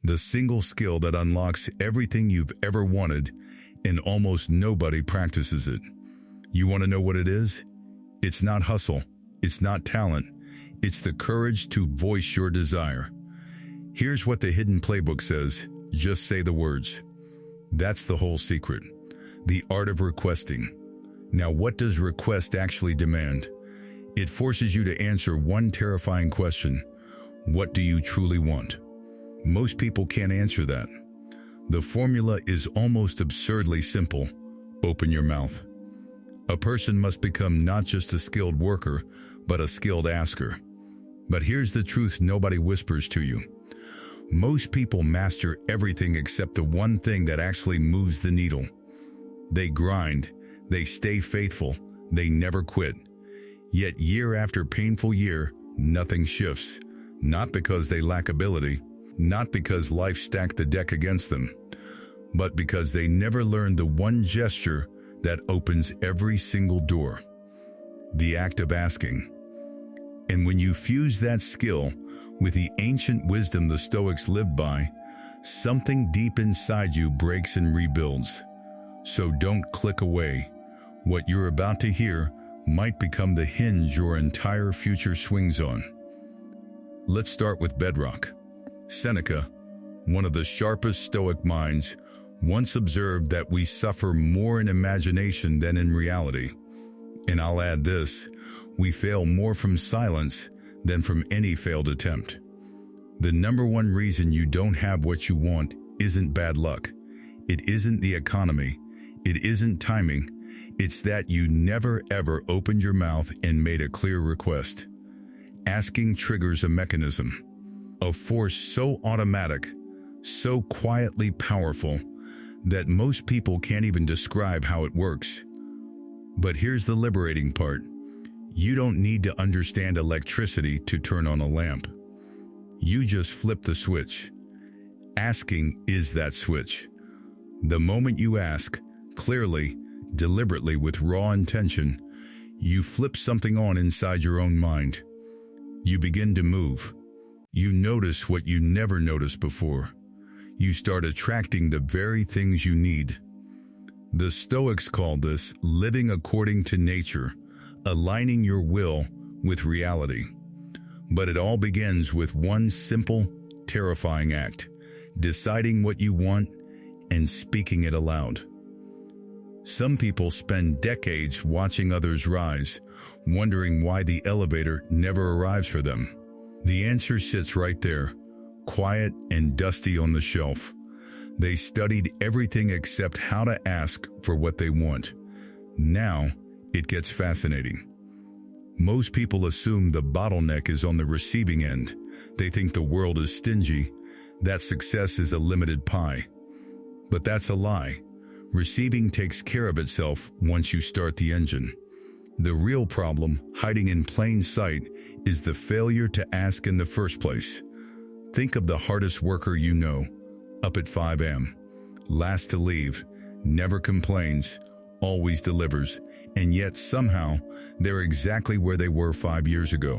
the single skill that unlocks everything you've ever wanted, and almost nobody practices it. You want to know what it is? It's not hustle. It's not talent. It's the courage to voice your desire. Here's what the hidden playbook says. Just say the words. That's the whole secret. The art of requesting. Now, what does request actually demand? It forces you to answer one terrifying question. What do you truly want? Most people can't answer that. The formula is almost absurdly simple. Open your mouth. A person must become not just a skilled worker, but a skilled asker. But here's the truth nobody whispers to you. Most people master everything except the one thing that actually moves the needle. They grind, they stay faithful, they never quit. Yet year after painful year, nothing shifts. Not because they lack ability, not because life stacked the deck against them, but because they never learned the one gesture that opens every single door. The act of asking. And when you fuse that skill with the ancient wisdom the Stoics lived by, something deep inside you breaks and rebuilds. So don't click away. What you're about to hear might become the hinge your entire future swings on. Let's start with bedrock. Seneca, one of the sharpest Stoic minds, once observed that we suffer more in imagination than in reality. And I'll add this, we fail more from silence than from any failed attempt. The number one reason you don't have what you want isn't bad luck. It isn't the economy. It isn't timing. It's that you never ever opened your mouth and made a clear request. Asking triggers a mechanism, a force so automatic, so quietly powerful, that most people can't even describe how it works. But here's the liberating part. You don't need to understand electricity to turn on a lamp. You just flip the switch. Asking is that switch. The moment you ask, clearly, deliberately with raw intention, you flip something on inside your own mind. You begin to move. You notice what you never noticed before. You start attracting the very things you need. The Stoics call this living according to nature, aligning your will with reality. But it all begins with one simple, terrifying act, deciding what you want and speaking it aloud. Some people spend decades watching others rise, wondering why the elevator never arrives for them. The answer sits right there, quiet and dusty on the shelf. They studied everything except how to ask for what they want. Now, it gets fascinating. Most people assume the bottleneck is on the receiving end. They think the world is stingy, that success is a limited pie. But that's a lie. Receiving takes care of itself once you start the engine. The real problem, hiding in plain sight, is the failure to ask in the first place. Think of the hardest worker you know, up at 5 a.m., last to leave, never complains, always delivers, and yet somehow they're exactly where they were 5 years ago.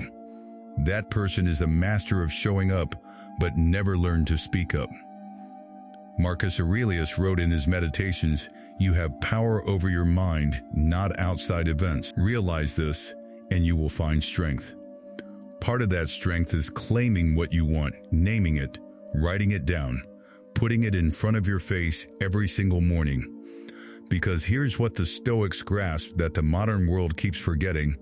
That person is a master of showing up, but never learned to speak up. Marcus Aurelius wrote in his Meditations, "You have power over your mind, not outside events. Realize this, and you will find strength." Part of that strength is claiming what you want, naming it, writing it down, putting it in front of your face every single morning. Because here's what the Stoics grasped that the modern world keeps forgetting.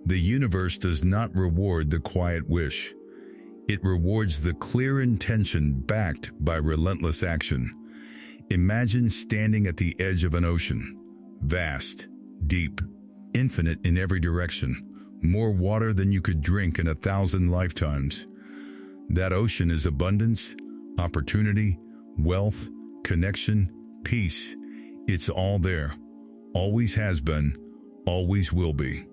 The universe does not reward the quiet wish. It rewards the clear intention backed by relentless action. Imagine standing at the edge of an ocean. Vast, deep, infinite in every direction. More water than you could drink in 1,000 lifetimes. That ocean is abundance, opportunity, wealth, connection, peace. It's all there. Always has been, always will be.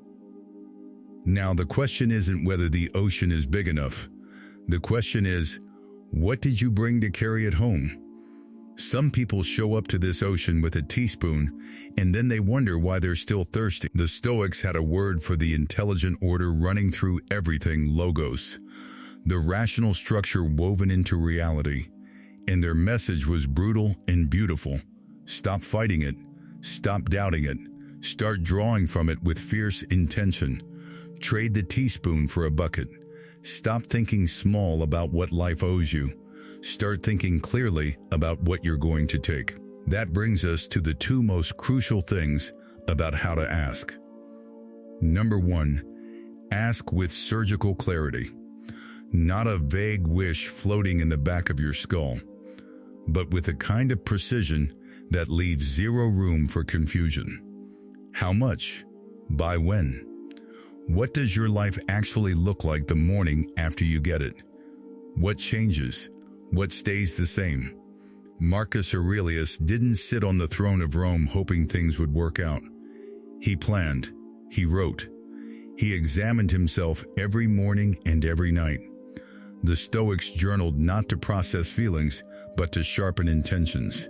Now, the question isn't whether the ocean is big enough. The question is, what did you bring to carry it home? Some people show up to this ocean with a teaspoon, and then they wonder why they're still thirsty. The Stoics had a word for the intelligent order running through everything: logos, the rational structure woven into reality. and their message was brutal and beautiful. Stop fighting it. Stop doubting it. Start drawing from it with fierce intention. Trade the teaspoon for a bucket. Stop thinking small about what life owes you. Start thinking clearly about what you're going to take. That brings us to the two most crucial things about how to ask. Number 1, ask with surgical clarity. Not a vague wish floating in the back of your skull, but with a kind of precision that leaves zero room for confusion. How much? By when? What does your life actually look like the morning after you get it? What changes? What stays the same? Marcus Aurelius didn't sit on the throne of Rome hoping things would work out. He planned. He wrote. He examined himself every morning and every night. The Stoics journaled not to process feelings, but to sharpen intentions.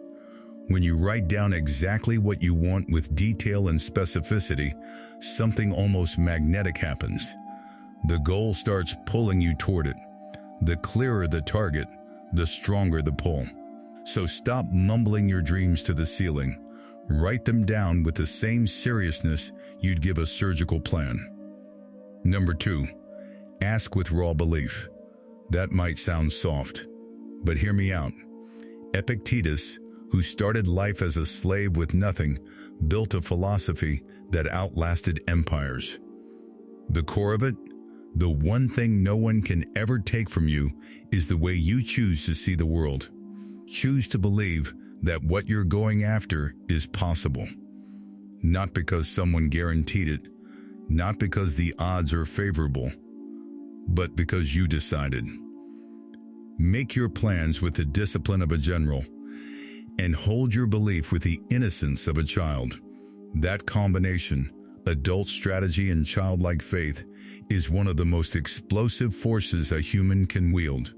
When you write down exactly what you want with detail and specificity, something almost magnetic happens. The goal starts pulling you toward it. The clearer the target, the stronger the pull. So stop mumbling your dreams to the ceiling. Write them down with the same seriousness you'd give a surgical plan. Number 2, ask with raw belief. That might sound soft, but hear me out. Epictetus, who started life as a slave with nothing, built a philosophy that outlasted empires. The core of it, the one thing no one can ever take from you, is the way you choose to see the world. Choose to believe that what you're going after is possible. Not because someone guaranteed it, not because the odds are favorable, but because you decided. Make your plans with the discipline of a general, and hold your belief with the innocence of a child. That combination, adult strategy and childlike faith, is one of the most explosive forces a human can wield.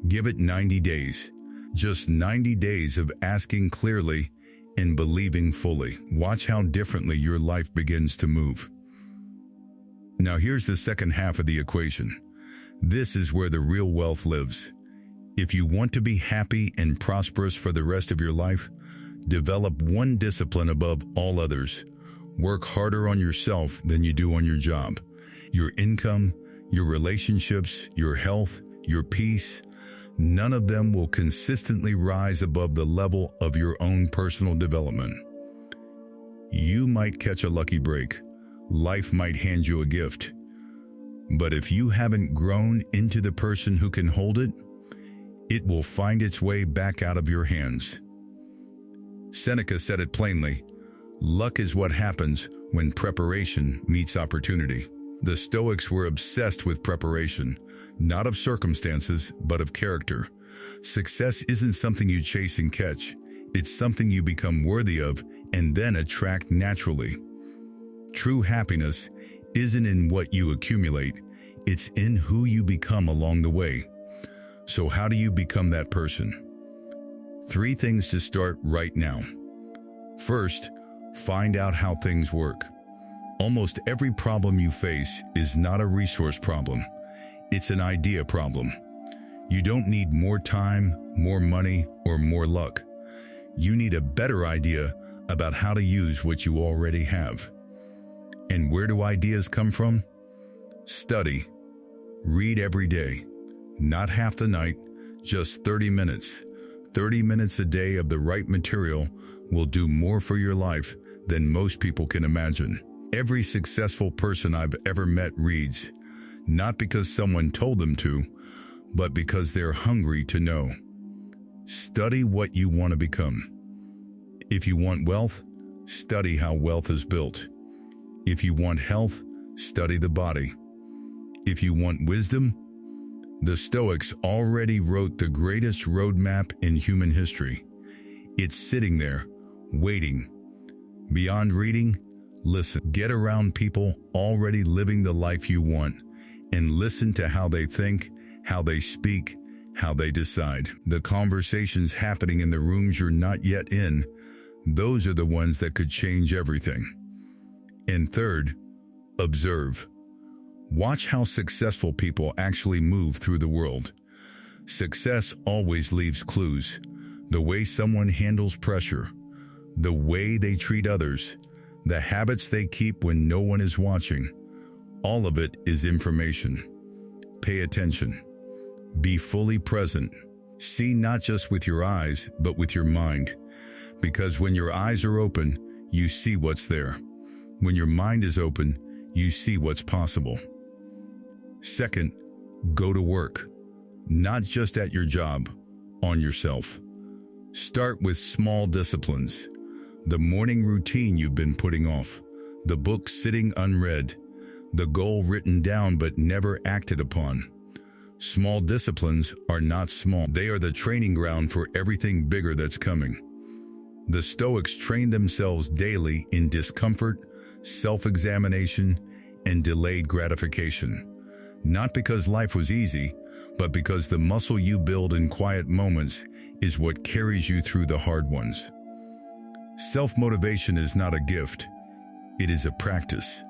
Give it 90 days. Just 90 days of asking clearly and believing fully. Watch how differently your life begins to move. Now here's the second half of the equation. This is where the real wealth lives. If you want to be happy and prosperous for the rest of your life, develop one discipline above all others. Work harder on yourself than you do on your job. Your income, your relationships, your health, your peace, none of them will consistently rise above the level of your own personal development. You might catch a lucky break. Life might hand you a gift. But if you haven't grown into the person who can hold it, it will find its way back out of your hands. Seneca said it plainly, luck is what happens when preparation meets opportunity. The Stoics were obsessed with preparation, not of circumstances, but of character. Success isn't something you chase and catch. It's something you become worthy of and then attract naturally. True happiness isn't in what you accumulate, it's in who you become along the way. So how do you become that person? 3 things to start right now. First, find out how things work. Almost every problem you face is not a resource problem. It's an idea problem. You don't need more time, more money, or more luck. You need a better idea about how to use what you already have. And where do ideas come from? Study. Read every day. Not half the night, just 30 minutes. 30 minutes a day of the right material will do more for your life than most people can imagine. Every successful person I've ever met reads, not because someone told them to, but because they're hungry to know. Study what you want to become. If you want wealth, study how wealth is built. If you want health, study the body. If you want wisdom, the Stoics already wrote the greatest roadmap in human history. It's sitting there, waiting. Beyond reading, listen. Get around people already living the life you want, and listen to how they think, how they speak, how they decide. The conversations happening in the rooms you're not yet in, those are the ones that could change everything. And third, observe. Watch how successful people actually move through the world. Success always leaves clues. The way someone handles pressure, the way they treat others, the habits they keep when no one is watching. All of it is information. Pay attention. Be fully present. See not just with your eyes, but with your mind. Because when your eyes are open, you see what's there. When your mind is open, you see what's possible. Second, go to work. Not just at your job, on yourself. Start with small disciplines. The morning routine you've been putting off. The book sitting unread. The goal written down but never acted upon. Small disciplines are not small. They are the training ground for everything bigger that's coming. The Stoics trained themselves daily in discomfort, self-examination, and delayed gratification. Not because life was easy, but because the muscle you build in quiet moments is what carries you through the hard ones. Self-motivation is not a gift. It is a practice.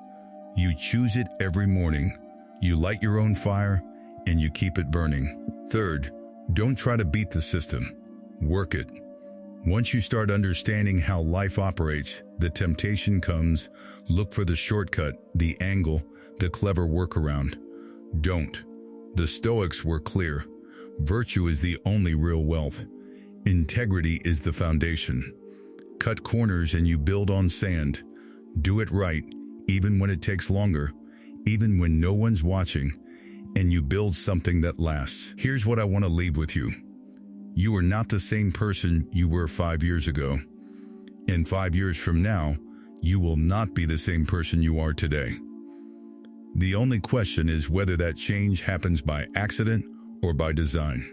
You choose it every morning. You light your own fire, and you keep it burning. Third, don't try to beat the system. Work it. Once you start understanding how life operates, the temptation comes. Look for the shortcut, the angle, the clever workaround. Don't. The Stoics were clear. Virtue is the only real wealth. Integrity is the foundation. Cut corners and you build on sand. Do it right, even when it takes longer, even when no one's watching, and you build something that lasts. Here's what I want to leave with you. You are not the same person you were 5 years ago. And 5 years from now, you will not be the same person you are today. The only question is whether that change happens by accident or by design.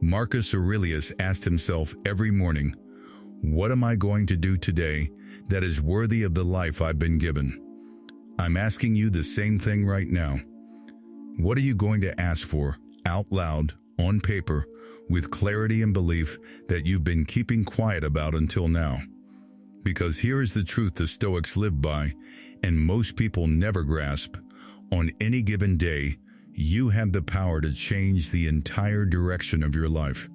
Marcus Aurelius asked himself every morning, what am I going to do today that is worthy of the life I've been given? I'm asking you the same thing right now. What are you going to ask for, out loud, on paper, with clarity and belief that you've been keeping quiet about until now? Because here is the truth the Stoics lived by, and most people never grasp. On any given day, you have the power to change the entire direction of your life.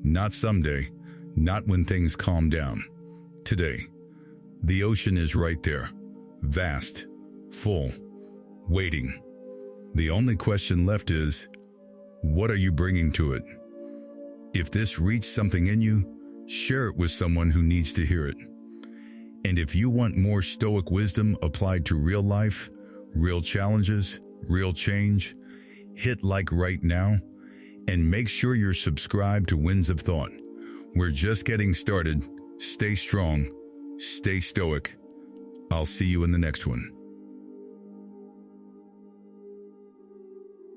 Not someday, not when things calm down. Today. The ocean is right there, vast, full, waiting. The only question left is, what are you bringing to it? If this reached something in you, share it with someone who needs to hear it. And if you want more Stoic wisdom applied to real life, real challenges, real change, hit like right now, and make sure you're subscribed to Winds of Thought. We're just getting started. Stay strong, stay stoic. I'll see you in the next one.